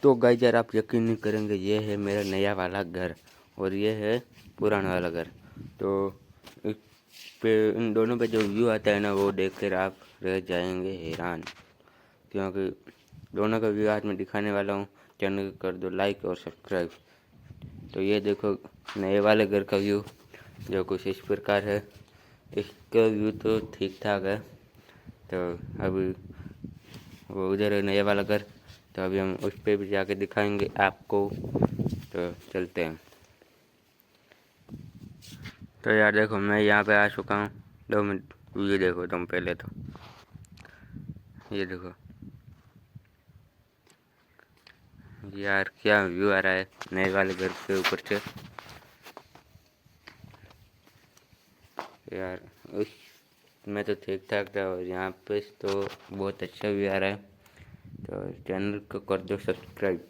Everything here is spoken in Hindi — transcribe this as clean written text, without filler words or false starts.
तो गाइस यार आप यकीन नहीं करेंगे, ये है मेरा नया वाला घर और ये है पुराना वाला घर। तो इस पे इन दोनों पे जो व्यू आता है ना, वो देख कर आप रह जाएंगे हैरान, क्योंकि दोनों का व्यू आज मैं दिखाने वाला हूँ। चैनल को कर दो लाइक और सब्सक्राइब। तो ये देखो नए वाले घर का व्यू जो कुछ इस प्रकार है। इसका व्यू तो ठीक ठाक है। तो अभी वो उधर है नया वाला घर, तो अभी हम उस पर भी जाके दिखाएंगे आपको। तो चलते हैं। तो यार देखो मैं यहाँ पे आ चुका हूँ। 2 मिनट ये देखो तुम पहले तो ये देखो यार क्या व्यू आ रहा है नए वाले घर के ऊपर से। यार उस मैं तो ठीक ठाक था और यहाँ पे तो बहुत अच्छा व्यू आ रहा है। तो चैनल को कर दो सब्सक्राइब।